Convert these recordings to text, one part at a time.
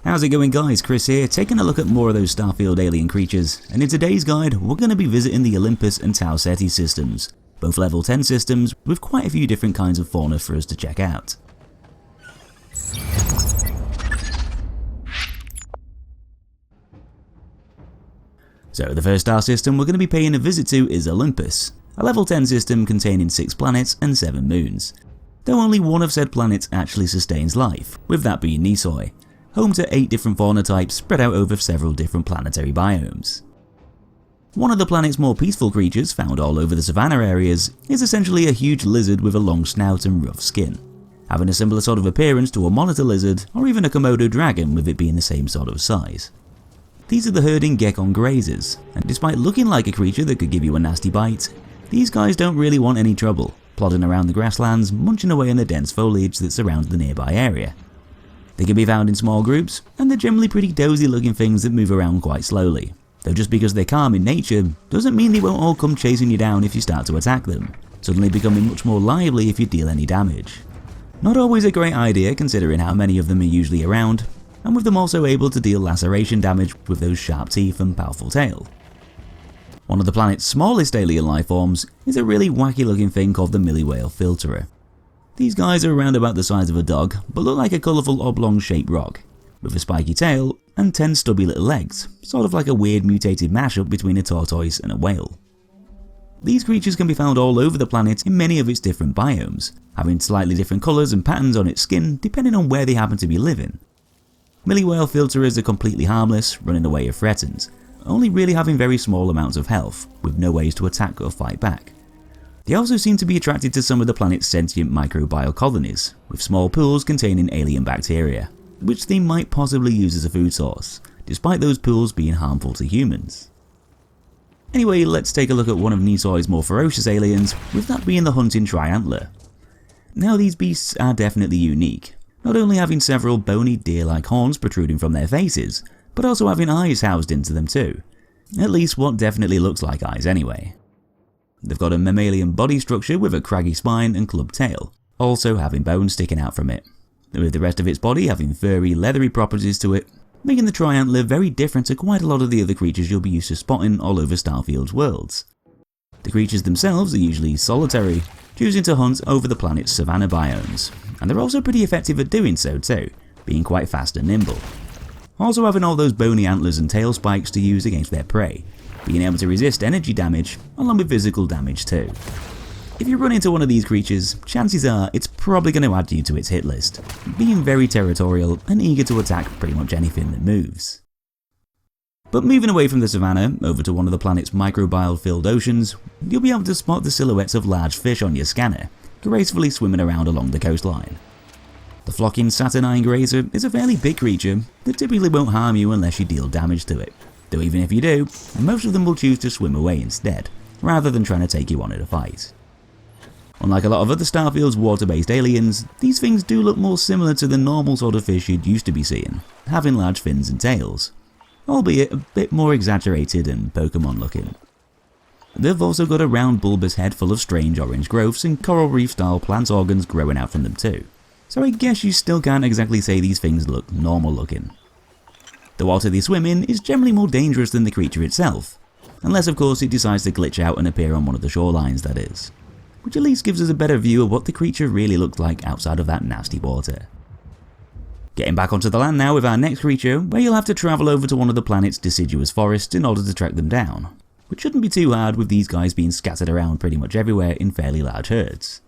How's it going guys, Kris here, taking a look at more of those Starfield alien creatures, and in today's guide we're going to be visiting the Olympus and Ceti systems, both level 10 systems with quite a few different kinds of fauna for us to check out. So the first star system we're going to be paying a visit to is Olympus, a level 10 system containing 6 planets and 7 moons, though only one of said planets actually sustains life, with that being Nesoi, home to 8 different fauna types spread out over several different planetary biomes. One of the planet's more peaceful creatures, found all over the savanna areas, is essentially a huge lizard with a long snout and rough skin, having a similar sort of appearance to a monitor lizard or even a Komodo dragon, with it being the same sort of size. These are the herding Gekon grazers, and despite looking like a creature that could give you a nasty bite, these guys don't really want any trouble, plodding around the grasslands, munching away in the dense foliage that surrounds the nearby area. They can be found in small groups, and they're generally pretty dozy looking things that move around quite slowly, though just because they're calm in nature doesn't mean they won't all come chasing you down if you start to attack them, suddenly becoming much more lively if you deal any damage. Not always a great idea considering how many of them are usually around, and with them also able to deal laceration damage with those sharp teeth and powerful tail. One of the planet's smallest alien life forms is a really wacky looking thing called the Millie Whale Filterer. These guys are around about the size of a dog, but look like a colourful oblong shaped rock, with a spiky tail and 10 stubby little legs, sort of like a weird mutated mashup between a tortoise and a whale. These creatures can be found all over the planet in many of its different biomes, having slightly different colours and patterns on its skin depending on where they happen to be living. Millie Whale Filterers are completely harmless, running away if threatened, only really having very small amounts of health, with no ways to attack or fight back. They also seem to be attracted to some of the planet's sentient microbial colonies, with small pools containing alien bacteria, which they might possibly use as a food source, despite those pools being harmful to humans. Anyway, let's take a look at one of Nesoi's more ferocious aliens, with that being the hunting triantler. Now these beasts are definitely unique, not only having several bony deer-like horns protruding from their faces, but also having eyes housed into them too, at least what definitely looks like eyes anyway. They've got a mammalian body structure with a craggy spine and clubbed tail, also having bones sticking out from it, with the rest of its body having furry, leathery properties to it, making the triantler very different to quite a lot of the other creatures you'll be used to spotting all over Starfield's worlds. The creatures themselves are usually solitary, choosing to hunt over the planet's savanna biomes, and they're also pretty effective at doing so too, being quite fast and nimble. Also having all those bony antlers and tail spikes to use against their prey, being able to resist energy damage along with physical damage too. If you run into one of these creatures, chances are it's probably going to add you to its hit list, being very territorial and eager to attack pretty much anything that moves. But moving away from the savanna over to one of the planet's microbial filled oceans, you'll be able to spot the silhouettes of large fish on your scanner, gracefully swimming around along the coastline. The flocking saturnine grazer is a fairly big creature that typically won't harm you unless you deal damage to it, though even if you do, most of them will choose to swim away instead, rather than trying to take you on in a fight. Unlike a lot of other Starfield's water-based aliens, these things do look more similar to the normal sort of fish you'd used to be seeing, having large fins and tails, albeit a bit more exaggerated and Pokemon looking. They've also got a round bulbous head full of strange orange growths and coral reef style plant organs growing out from them too, so I guess you still can't exactly say these things look normal looking. The water they swim in is generally more dangerous than the creature itself, unless of course it decides to glitch out and appear on one of the shorelines, that is, which at least gives us a better view of what the creature really looks like outside of that nasty water. Getting back onto the land now with our next creature, where you'll have to travel over to one of the planet's deciduous forests in order to track them down, which shouldn't be too hard with these guys being scattered around pretty much everywhere in fairly large herds.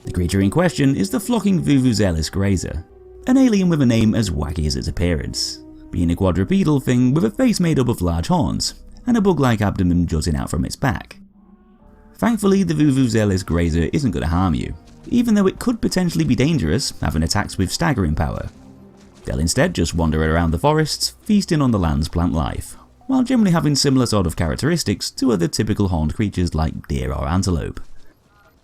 The creature in question is the flocking Vuvuzelis grazer, an alien with a name as wacky as its appearance, being a quadrupedal thing with a face made up of large horns, and a bug-like abdomen jutting out from its back. Thankfully, the Vuvuzelis grazer isn't going to harm you, even though it could potentially be dangerous, having attacks with staggering power. They'll instead just wander around the forests, feasting on the land's plant life, while generally having similar sort of characteristics to other typical horned creatures like deer or antelope.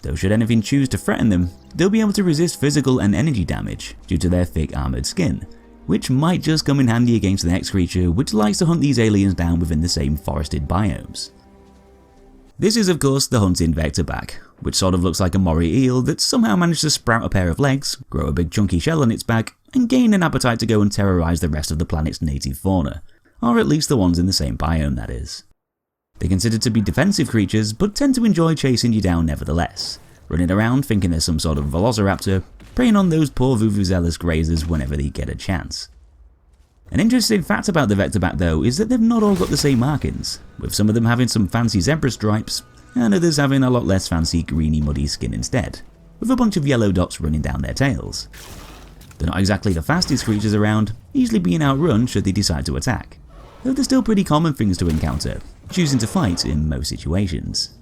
Though should anything choose to threaten them, they'll be able to resist physical and energy damage due to their thick armoured skin, which might just come in handy against the next creature which likes to hunt these aliens down within the same forested biomes. This is of course the hunting Vectorback, which sort of looks like a moray eel that somehow managed to sprout a pair of legs, grow a big chunky shell on its back, and gain an appetite to go and terrorize the rest of the planet's native fauna, or at least the ones in the same biome, that is. They're considered to be defensive creatures, but tend to enjoy chasing you down nevertheless, running around thinking they're some sort of velociraptor, preying on those poor vuvuzelous grazers whenever they get a chance. An interesting fact about the Vectorback though is that they've not all got the same markings, with some of them having some fancy zebra stripes, and others having a lot less fancy greeny muddy skin instead, with a bunch of yellow dots running down their tails. They're not exactly the fastest creatures around, easily being outrun should they decide to attack, though they're still pretty common things to encounter, choosing to fight in most situations.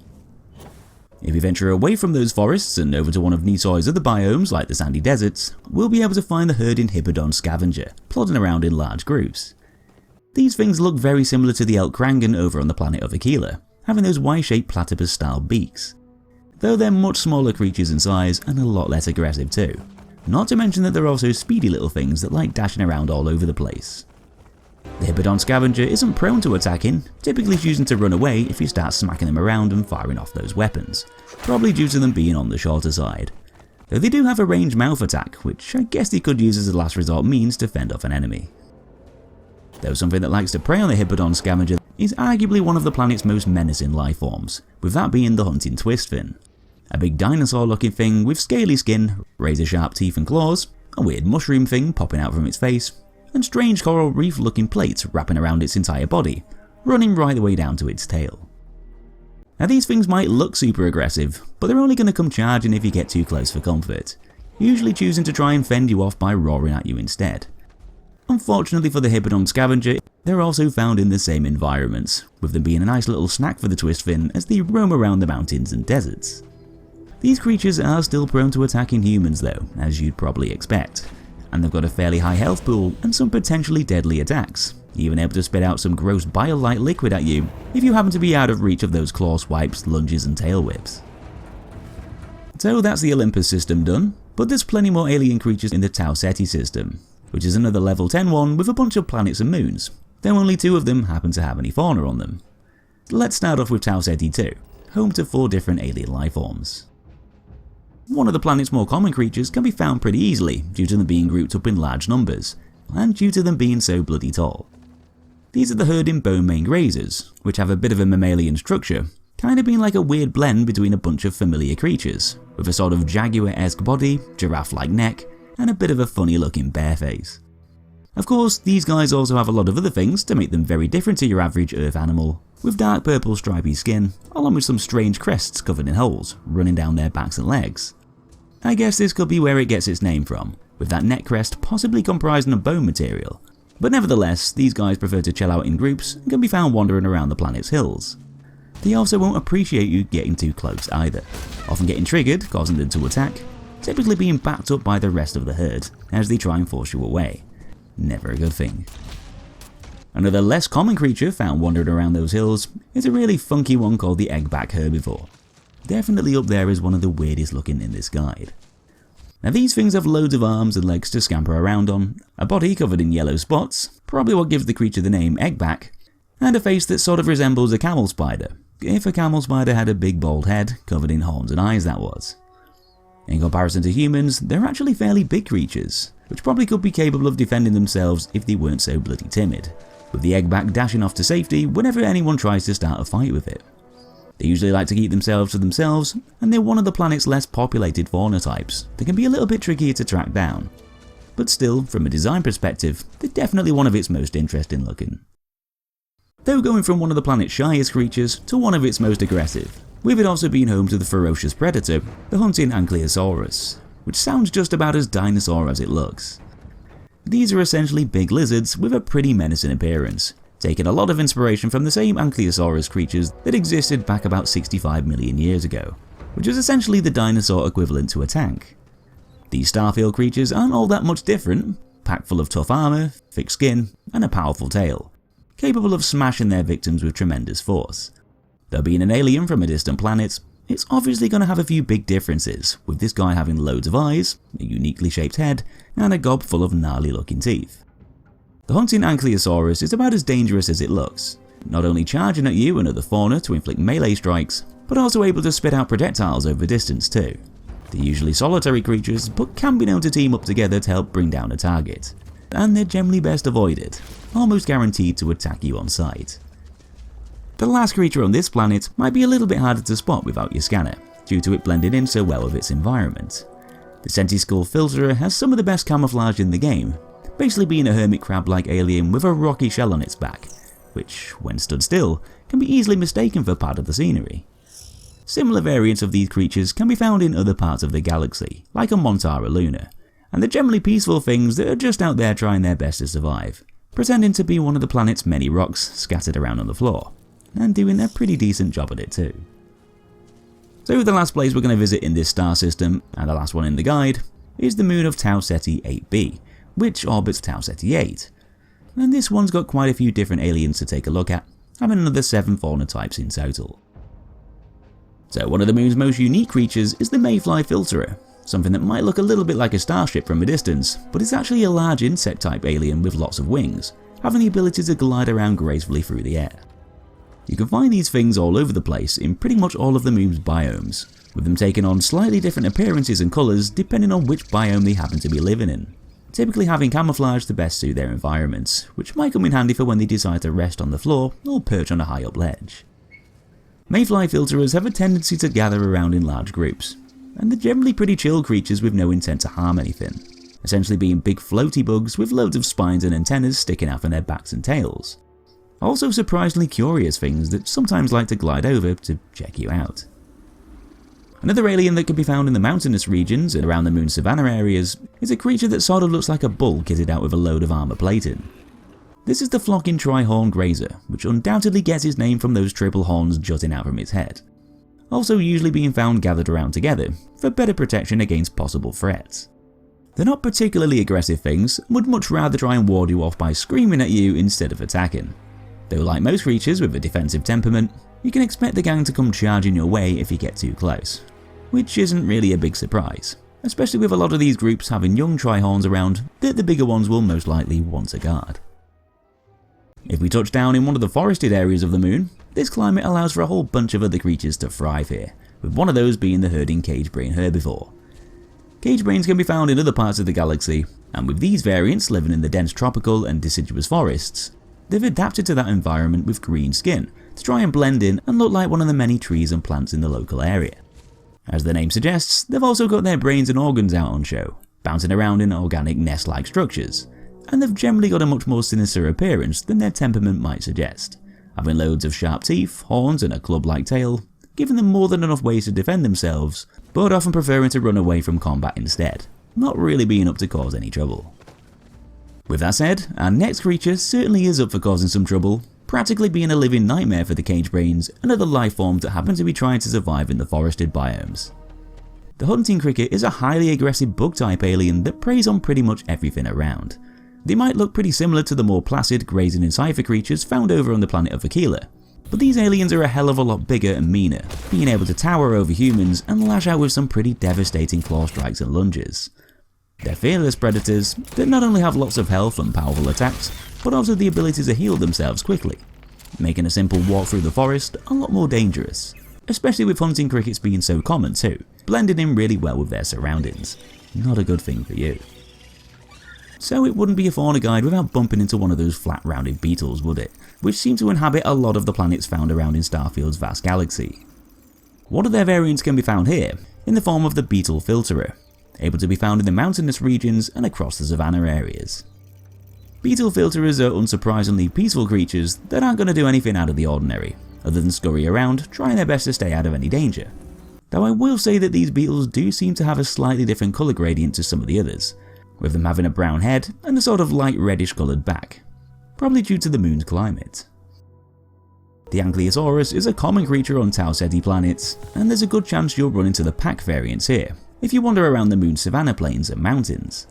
If you venture away from those forests and over to one of Nesoi's other biomes like the sandy deserts, we'll be able to find the herding Hippodon scavenger, plodding around in large groups. These things look very similar to the elk Krangan over on the planet of Aquila, having those Y-shaped platypus-style beaks, though they're much smaller creatures in size and a lot less aggressive too. Not to mention that they're also speedy little things that like dashing around all over the place. The Hippodon scavenger isn't prone to attacking, typically choosing to run away if you start smacking them around and firing off those weapons, probably due to them being on the shorter side. Though they do have a ranged mouth attack, which I guess they could use as a last resort means to fend off an enemy. Though something that likes to prey on the Hippodon scavenger is arguably one of the planet's most menacing life forms, with that being the hunting twistfin. A big dinosaur looking thing with scaly skin, razor sharp teeth and claws, a weird mushroom thing popping out from its face, and strange coral reef looking plates wrapping around its entire body, running right the way down to its tail. Now these things might look super aggressive, but they're only going to come charging if you get too close for comfort, usually choosing to try and fend you off by roaring at you instead. Unfortunately for the Hippodon scavenger, they're also found in the same environments, with them being a nice little snack for the twistfin as they roam around the mountains and deserts. These creatures are still prone to attacking humans though, as you'd probably expect, and they've got a fairly high health pool and some potentially deadly attacks, even able to spit out some gross bile-like liquid at you if you happen to be out of reach of those claw swipes, lunges and tail whips. So that's the Olympus system done, but there's plenty more alien creatures in the Ceti system, which is another level 10 one with a bunch of planets and moons, though only 2 of them happen to have any fauna on them. Let's start off with Ceti II, home to 4 different alien life forms. One of the planet's more common creatures can be found pretty easily due to them being grouped up in large numbers, and due to them being so bloody tall. These are the herding bone-maned grazers, which have a bit of a mammalian structure, kind of being like a weird blend between a bunch of familiar creatures, with a sort of jaguar-esque body, giraffe-like neck, and a bit of a funny looking bear face. Of course, these guys also have a lot of other things to make them very different to your average Earth animal, with dark purple stripy skin, along with some strange crests covered in holes, running down their backs and legs. I guess this could be where it gets its name from, with that neck crest possibly comprising of bone material, but nevertheless, these guys prefer to chill out in groups and can be found wandering around the planet's hills. They also won't appreciate you getting too close either, often getting triggered, causing them to attack, typically being backed up by the rest of the herd as they try and force you away. Never a good thing. Another less common creature found wandering around those hills is a really funky one called the eggback herbivore. Definitely up there as one of the weirdest looking in this guide. Now these things have loads of arms and legs to scamper around on, a body covered in yellow spots, probably what gives the creature the name eggback, and a face that sort of resembles a camel spider, if a camel spider had a big bald head covered in horns and eyes that was. In comparison to humans, they're actually fairly big creatures, which probably could be capable of defending themselves if they weren't so bloody timid, with the eggback dashing off to safety whenever anyone tries to start a fight with it. They usually like to keep themselves to themselves, and they're one of the planet's less populated fauna types that can be a little bit trickier to track down. But still, from a design perspective, they're definitely one of its most interesting looking. Though going from one of the planet's shyest creatures to one of its most aggressive, with it also being home to the ferocious predator, the hunting Ankylosaurus, which sounds just about as dinosaur as it looks. These are essentially big lizards with a pretty menacing appearance, taking a lot of inspiration from the same Ankylosaurus creatures that existed back about 65 million years ago, which is essentially the dinosaur equivalent to a tank. These Starfield creatures aren't all that much different, packed full of tough armor, thick skin, and a powerful tail, capable of smashing their victims with tremendous force. Though being an alien from a distant planet, it's obviously going to have a few big differences, with this guy having loads of eyes, a uniquely shaped head, and a gob full of gnarly looking teeth. The hunting Ankylosaurus is about as dangerous as it looks, not only charging at you and other fauna to inflict melee strikes, but also able to spit out projectiles over distance too. They're usually solitary creatures, but can be known to team up together to help bring down a target. And they're generally best avoided, almost guaranteed to attack you on sight. The last creature on this planet might be a little bit harder to spot without your scanner, due to it blending in so well with its environment. The Ceti II Filterer has some of the best camouflage in the game, basically being a hermit crab-like alien with a rocky shell on its back, which, when stood still, can be easily mistaken for part of the scenery. Similar variants of these creatures can be found in other parts of the galaxy, like on Montara Luna, and they're generally peaceful things that are just out there trying their best to survive, pretending to be one of the planet's many rocks scattered around on the floor, and doing a pretty decent job at it too. So the last place we're going to visit in this star system, and the last one in the guide, is the moon of Tau Ceti VIII-B, which orbits Tau Ceti VIII. And this one's got quite a few different aliens to take a look at, having another 7 fauna types in total. So one of the moon's most unique creatures is the mayfly filterer, something that might look a little bit like a starship from a distance, but it's actually a large insect type alien with lots of wings, having the ability to glide around gracefully through the air. You can find these things all over the place in pretty much all of the moon's biomes, with them taking on slightly different appearances and colours depending on which biome they happen to be living in, typically having camouflage to best suit their environments, which might come in handy for when they decide to rest on the floor or perch on a high up ledge. Mayfly filterers have a tendency to gather around in large groups, and they're generally pretty chill creatures with no intent to harm anything, essentially being big floaty bugs with loads of spines and antennas sticking out from their backs and tails. Also surprisingly curious things that sometimes like to glide over to check you out. Another alien that can be found in the mountainous regions and around the moon's savanna areas is a creature that sort of looks like a bull kitted out with a load of armor plating. This is the flocking tri-horned grazer, which undoubtedly gets its name from those triple horns jutting out from its head. Also usually being found gathered around together, for better protection against possible threats. They're not particularly aggressive things, and would much rather try and ward you off by screaming at you instead of attacking. Though like most creatures with a defensive temperament, you can expect the gang to come charging your way if you get too close, which isn't really a big surprise, especially with a lot of these groups having young tri-horns around that the bigger ones will most likely want to guard. If we touch down in one of the forested areas of the moon, this climate allows for a whole bunch of other creatures to thrive here, with one of those being the herding cage-brain herbivore. Cage-brains can be found in other parts of the galaxy, and with these variants living in the dense tropical and deciduous forests, they've adapted to that environment with green skin to try and blend in and look like one of the many trees and plants in the local area. As the name suggests, they've also got their brains and organs out on show, bouncing around in organic nest-like structures, and they've generally got a much more sinister appearance than their temperament might suggest, having loads of sharp teeth, horns and a club-like tail, giving them more than enough ways to defend themselves, but often preferring to run away from combat instead, not really being up to cause any trouble. With that said, our next creature certainly is up for causing some trouble, practically being a living nightmare for the cage-brains and other life forms that happen to be trying to survive in the forested biomes. The hunting cricket is a highly aggressive bug-type alien that preys on pretty much everything around. They might look pretty similar to the more placid grazing and cipher creatures found over on the planet of Aquila, but these aliens are a hell of a lot bigger and meaner, being able to tower over humans and lash out with some pretty devastating claw strikes and lunges. They're fearless predators that not only have lots of health and powerful attacks, but also the ability to heal themselves quickly, making a simple walk through the forest a lot more dangerous, especially with hunting crickets being so common too, blending in really well with their surroundings. Not a good thing for you. So it wouldn't be a fauna guide without bumping into one of those flat-rounded beetles, would it? Which seem to inhabit a lot of the planets found around in Starfield's vast galaxy. One of their variants can be found here, in the form of the beetle filterer, able to be found in the mountainous regions and across the savanna areas. Beetle filterers are unsurprisingly peaceful creatures that aren't going to do anything out of the ordinary, other than scurry around, trying their best to stay out of any danger. Though I will say that these beetles do seem to have a slightly different colour gradient to some of the others, with them having a brown head and a sort of light reddish coloured back, probably due to the moon's climate. The Ankylosaurus is a common creature on Tau Ceti planets, and there's a good chance you'll run into the pack variants here, if you wander around the moon's savanna plains and mountains.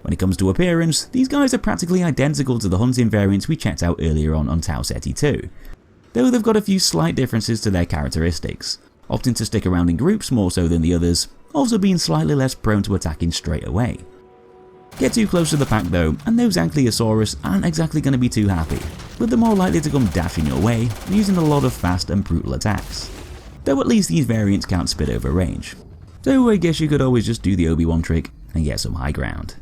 When it comes to appearance, these guys are practically identical to the hunting variants we checked out earlier on Tau Ceti II, though they've got a few slight differences to their characteristics, opting to stick around in groups more so than the others, also being slightly less prone to attacking straight away. Get too close to the pack though, and those Ankylosaurus aren't exactly going to be too happy, but they're more likely to come dashing your way, using a lot of fast and brutal attacks. Though at least these variants can't spit over range. So I guess you could always just do the Obi-Wan trick and get some high ground.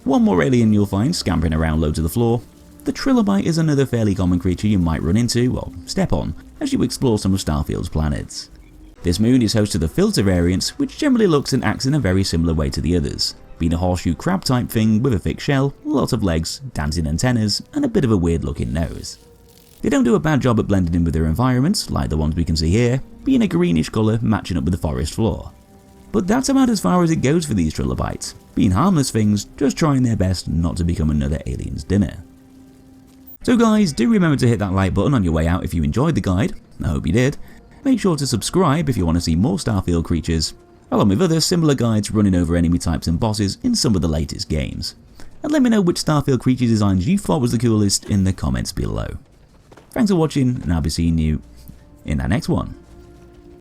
One more alien you'll find scampering around low to the floor. The trilobite is another fairly common creature you might run into, or step on, as you explore some of Starfield's planets. This moon is host to the filter variant, which generally looks and acts in a very similar way to the others, being a horseshoe crab type thing with a thick shell, lots of legs, dancing antennas, and a bit of a weird looking nose. They don't do a bad job at blending in with their environments, like the ones we can see here, being a greenish colour matching up with the forest floor. But that's about as far as it goes for these trilobites, being harmless things, just trying their best not to become another alien's dinner. So guys, do remember to hit that like button on your way out if you enjoyed the guide, I hope you did. Make sure to subscribe if you want to see more Starfield creatures, along with other similar guides running over enemy types and bosses in some of the latest games. And let me know which Starfield creature designs you thought was the coolest in the comments below. Thanks for watching, and I'll be seeing you in that next one.